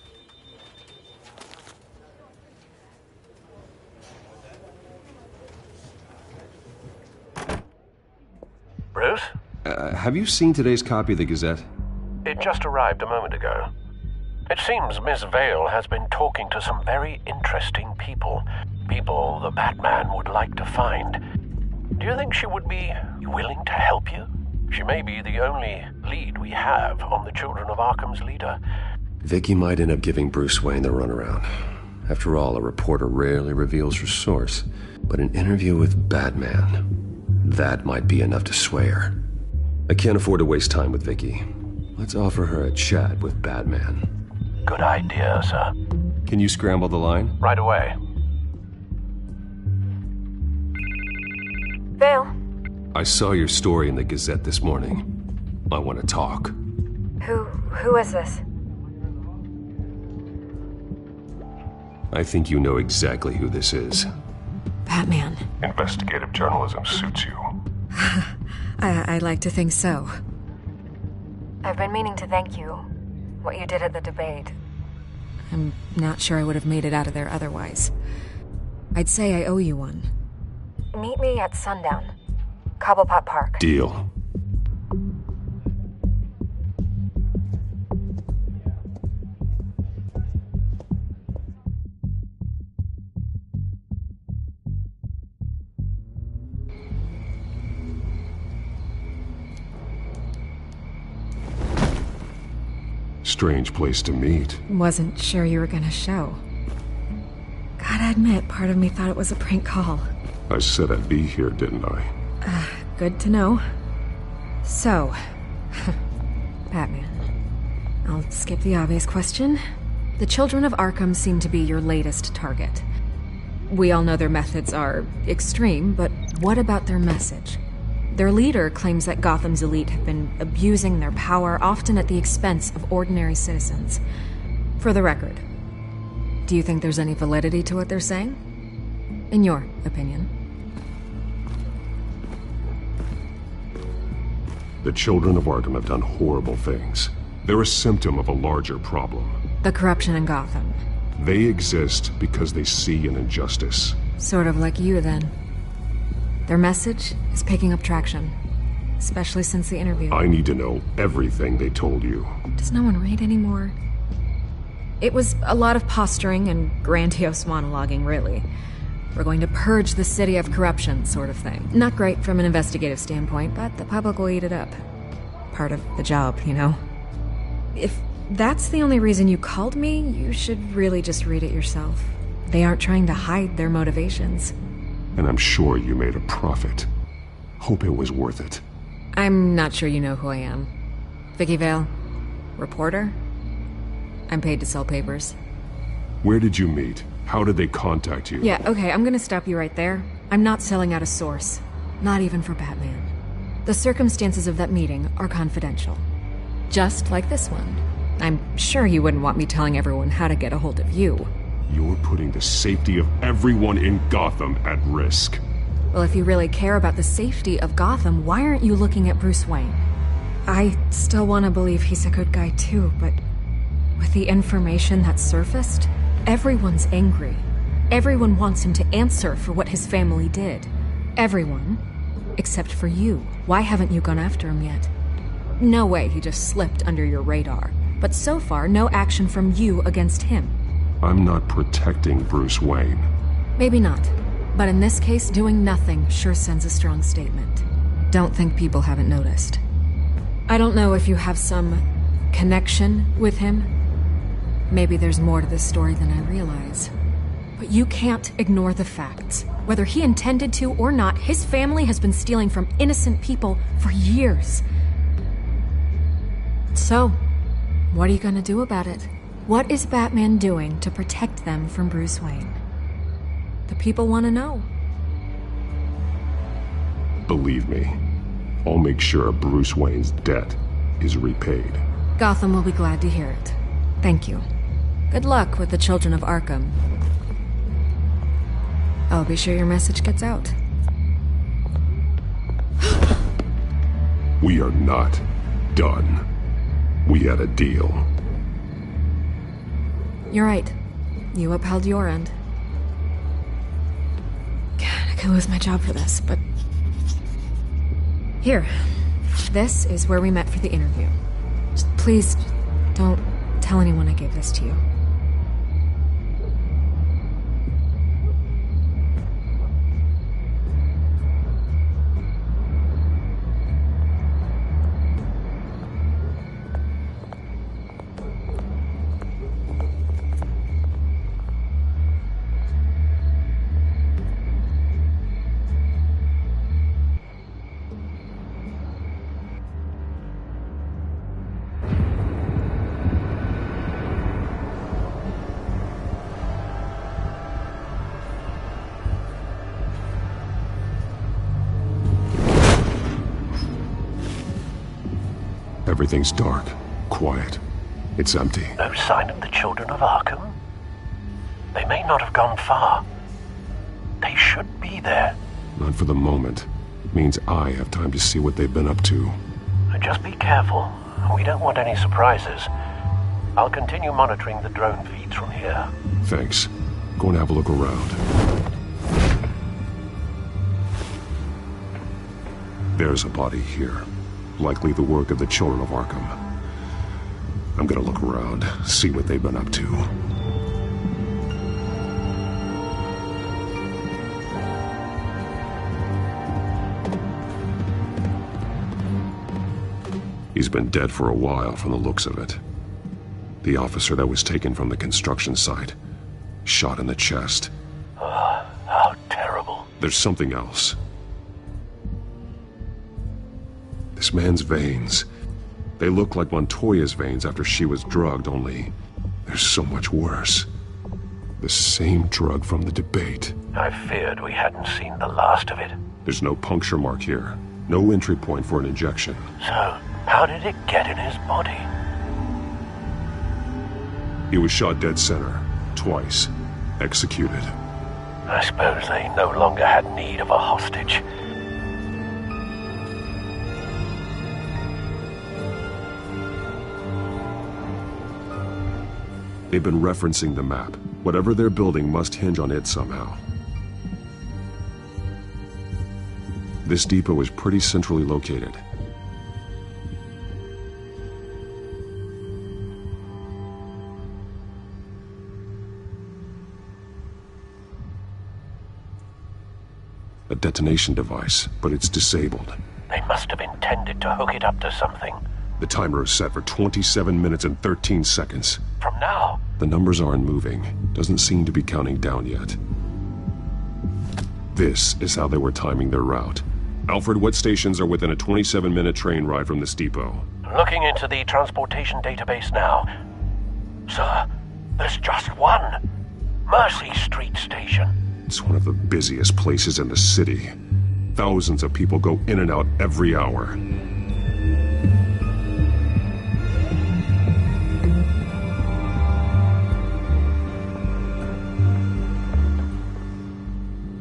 Bruce? Have you seen today's copy of the Gazette? It just arrived a moment ago. It seems Miss Vale has been talking to some very interesting people. People the Batman would like to find. Do you think she would be willing to help you? She may be the only lead we have on the Children of Arkham's leader. Vicky might end up giving Bruce Wayne the runaround. After all, a reporter rarely reveals her source. But an interview with Batman, that might be enough to sway her. I can't afford to waste time with Vicky. Let's offer her a chat with Batman. Good idea, sir. Can you scramble the line? Right away. Vale. I saw your story in the Gazette this morning. I want to talk. Who is this? I think you know exactly who this is. Batman. Investigative journalism suits you. I like to think so. I've been meaning to thank you. What you did at the debate. I'm not sure I would have made it out of there otherwise. I'd say I owe you one. Meet me at sundown. Cobblepot Park. Deal. Strange place to meet. Wasn't sure you were gonna show. Gotta admit, part of me thought it was a prank call. I said I'd be here, didn't I? Good to know. So, Batman. I'll skip the obvious question. The Children of Arkham seem to be your latest target. We all know their methods are extreme, but what about their message? Their leader claims that Gotham's elite have been abusing their power, often at the expense of ordinary citizens. For the record, do you think there's any validity to what they're saying? In your opinion? The Children of Arkham have done horrible things. They're a symptom of a larger problem. The corruption in Gotham. They exist because they see an injustice. Sort of like you, then. Their message is picking up traction, especially since the interview. I need to know everything they told you. Does no one read anymore? It was a lot of posturing and grandiose monologuing, really. We're going to purge the city of corruption, sort of thing. Not great from an investigative standpoint, but the public will eat it up. Part of the job, you know? If that's the only reason you called me, you should really just read it yourself. They aren't trying to hide their motivations. And I'm sure you made a profit. Hope it was worth it. I'm not sure you know who I am. Vicky Vale. Reporter. I'm paid to sell papers. Where did you meet? How did they contact you? Yeah, okay, I'm gonna stop you right there. I'm not selling out a source. Not even for Batman. The circumstances of that meeting are confidential. Just like this one. I'm sure you wouldn't want me telling everyone how to get a hold of you. You're putting the safety of everyone in Gotham at risk. Well, if you really care about the safety of Gotham, why aren't you looking at Bruce Wayne? I still want to believe he's a good guy too, but with the information that surfaced, everyone's angry. Everyone wants him to answer for what his family did. Everyone. Except for you. Why haven't you gone after him yet? No way he just slipped under your radar. But so far, no action from you against him. I'm not protecting Bruce Wayne. Maybe not. But in this case, doing nothing sure sends a strong statement. Don't think people haven't noticed. I don't know if you have some connection with him. Maybe there's more to this story than I realize. But you can't ignore the facts. Whether he intended to or not, his family has been stealing from innocent people for years. So, what are you gonna do about it? What is Batman doing to protect them from Bruce Wayne? The people want to know. Believe me, I'll make sure Bruce Wayne's debt is repaid. Gotham will be glad to hear it. Thank you. Good luck with the Children of Arkham. I'll be sure your message gets out. We are not done. We had a deal. You're right. You upheld your end. God, I could lose my job for this, but... Here. This is where we met for the interview. Just please, don't tell anyone I gave this to you. Everything's dark, quiet. It's empty. No sign of the children of Arkham? They may not have gone far. They should be there. Not for the moment. It means I have time to see what they've been up to. Just be careful. We don't want any surprises. I'll continue monitoring the drone feeds from here. Thanks. Go and have a look around. There's a body here. Likely the work of the children of Arkham. I'm gonna look around, see what they've been up to. He's been dead for a while from the looks of it. The officer that was taken from the construction site. Shot in the chest. How terrible. There's something else. This man's veins. They look like Montoya's veins after she was drugged, only they're so much worse. The same drug from the debate. I feared we hadn't seen the last of it. There's no puncture mark here. No entry point for an injection. So, how did it get in his body? He was shot dead center. Twice. Executed. I suppose they no longer had need of a hostage. They've been referencing the map. Whatever they're building must hinge on it somehow. This depot is pretty centrally located. A detonation device, but it's disabled. They must have intended to hook it up to something. The timer is set for 27 minutes and 13 seconds. From now? The numbers aren't moving. Doesn't seem to be counting down yet. This is how they were timing their route. Alfred, what stations are within a 27-minute train ride from this depot? Looking into the transportation database now. Sir, there's just one. Mercy Street Station. It's one of the busiest places in the city. Thousands of people go in and out every hour.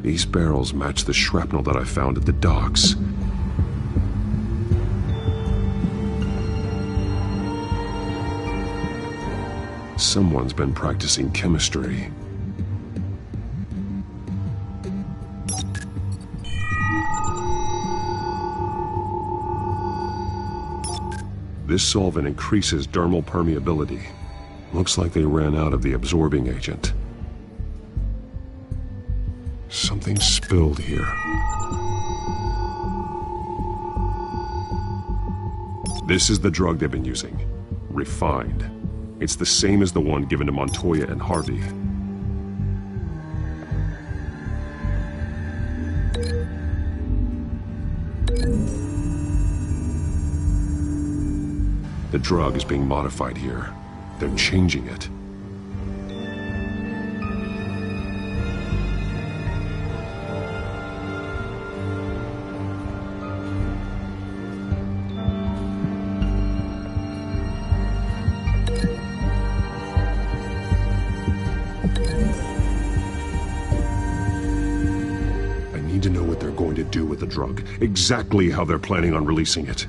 These barrels match the shrapnel that I found at the docks. Someone's been practicing chemistry. This solvent increases dermal permeability. Looks like they ran out of the absorbing agent. Something spilled here. This is the drug they've been using. Refined. It's the same as the one given to Montoya and Harvey. The drug is being modified here. They're changing it. I need to know what they're going to do with the drug. Exactly how they're planning on releasing it.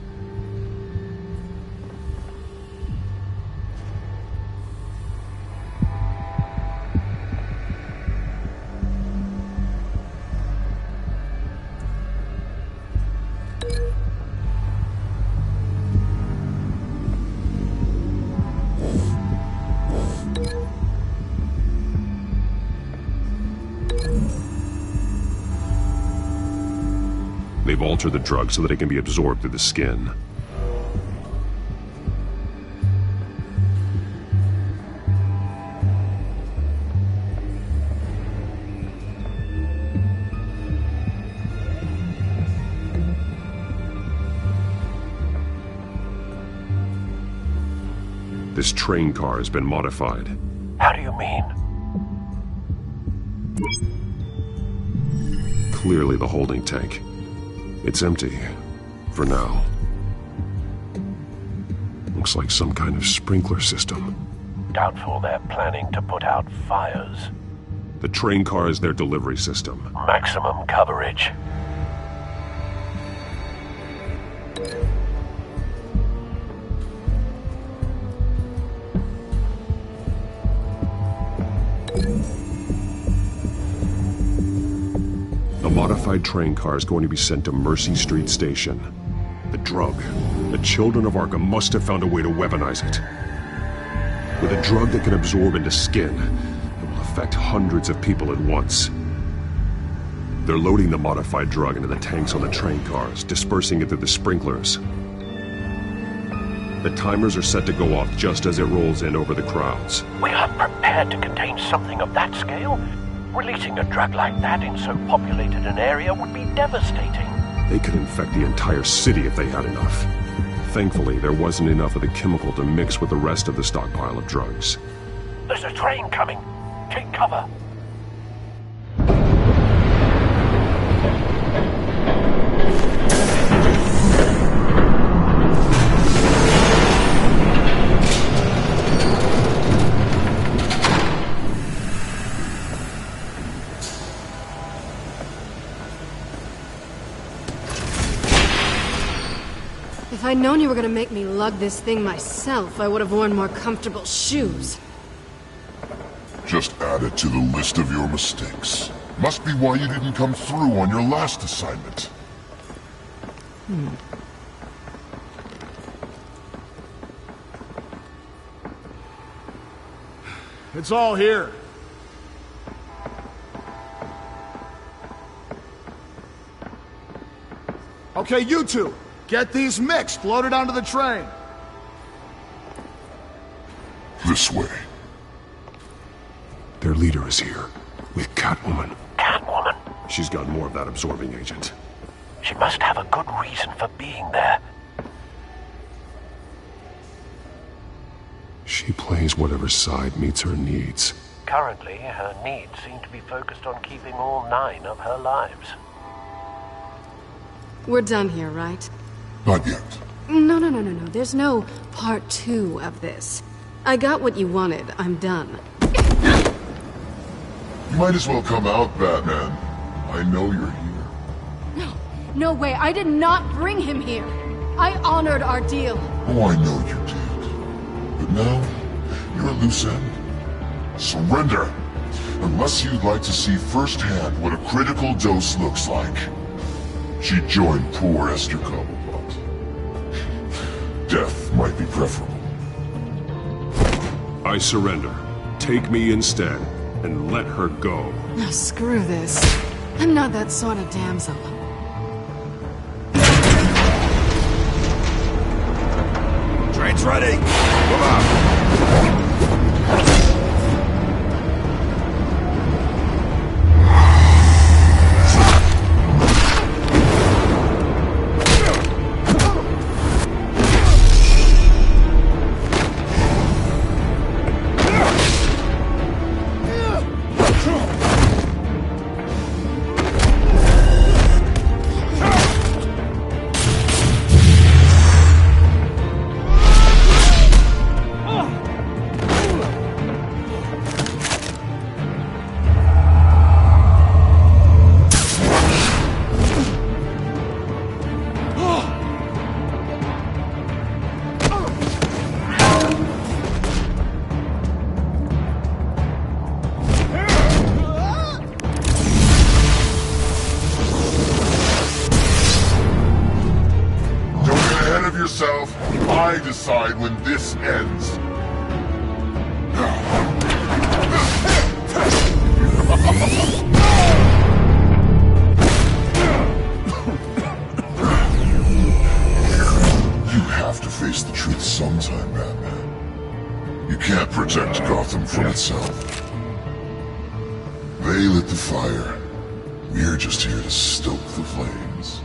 They've altered the drug so that it can be absorbed through the skin. This train car has been modified. How do you mean? Clearly the holding tank. It's empty. For now. Looks like some kind of sprinkler system. Doubtful they're planning to put out fires. The train car is their delivery system. Maximum coverage. The modified train car is going to be sent to Mercy Street Station. The drug. The children of Arkham must have found a way to weaponize it. With a drug that can absorb into skin, it will affect hundreds of people at once. They're loading the modified drug into the tanks on the train cars, dispersing it through the sprinklers. The timers are set to go off just as it rolls in over the crowds. We aren't prepared to contain something of that scale. Releasing a drug like that in so populated an area would be devastating. They could infect the entire city if they had enough. Thankfully, there wasn't enough of the chemical to mix with the rest of the stockpile of drugs. There's a train coming. Take cover. If I'd known you were gonna make me lug this thing myself, I would have worn more comfortable shoes. Just add it to the list of your mistakes. Must be why you didn't come through on your last assignment. It's all here. Okay, you two. Get these mixed, loaded onto the train. This way. Their leader is here, with Catwoman. Catwoman? She's got more of that absorbing agent. She must have a good reason for being there. She plays whatever side meets her needs. Currently, her needs seem to be focused on keeping all 9 of her lives. We're done here, right? Not yet. No. There's no part 2 of this. I got what you wanted. I'm done. You might as well come out, Batman. I know you're here. No way. I did not bring him here. I honored our deal. Oh, I know you did. But now, you're a loose end. Surrender! Unless you'd like to see firsthand what a critical dose looks like. She joined poor Esther Cobblepot. Death might be preferable. I surrender. Take me instead, and let her go. No, screw this. I'm not that sort of damsel. Train's ready! Come on! I decide when this ends. You have to face the truth sometime, Batman. You can't protect Gotham from itself. They lit the fire. We're just here to stoke the flames.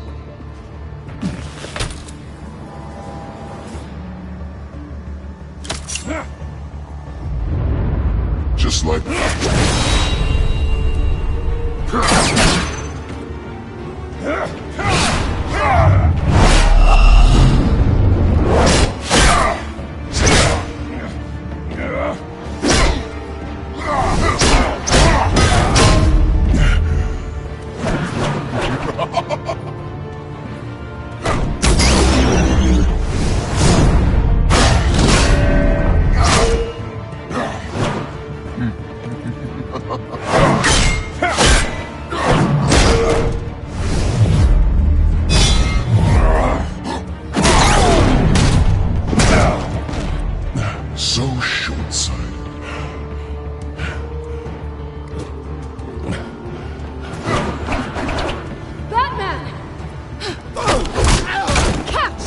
Just like so short-sighted. Batman! Catch!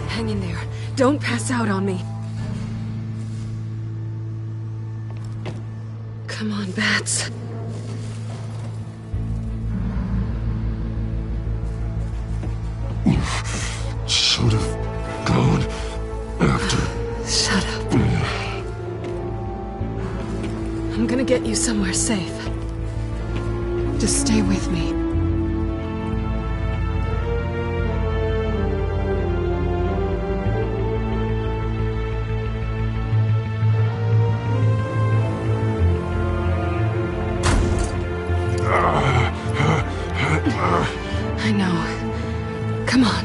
Hang in there. Don't pass out on me. Come on, Bats. Should have gone after. Shut up. I'm gonna get you somewhere safe. Just stay with me. I know. Come on.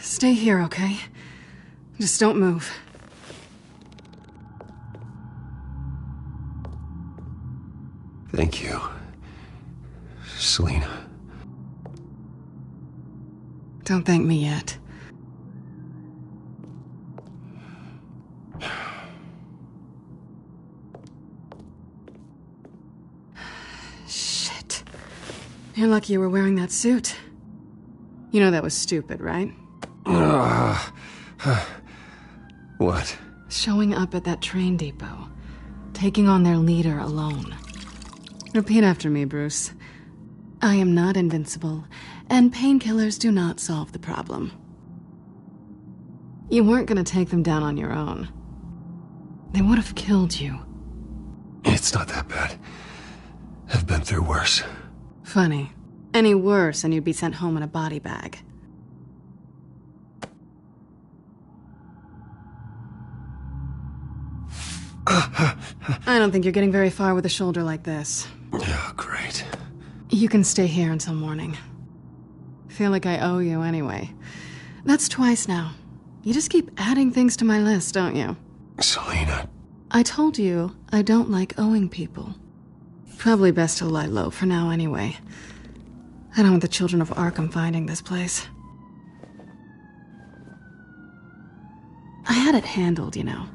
Stay here, okay? Just don't move. Thank you, Selina. Don't thank me yet. Shit. You're lucky you were wearing that suit. You know that was stupid, right? What? Showing up at that train depot. Taking on their leader alone. Repeat after me, Bruce. I am not invincible, and painkillers do not solve the problem. You weren't gonna take them down on your own. They would have killed you. It's not that bad. I've been through worse. Funny. Any worse and you'd be sent home in a body bag. I don't think you're getting very far with a shoulder like this. Oh, great. You can stay here until morning. Feel like I owe you anyway. That's twice now. You just keep adding things to my list, don't you? Selina. I told you I don't like owing people. Probably best to lie low for now anyway. I don't want the children of Arkham finding this place. I had it handled, you know.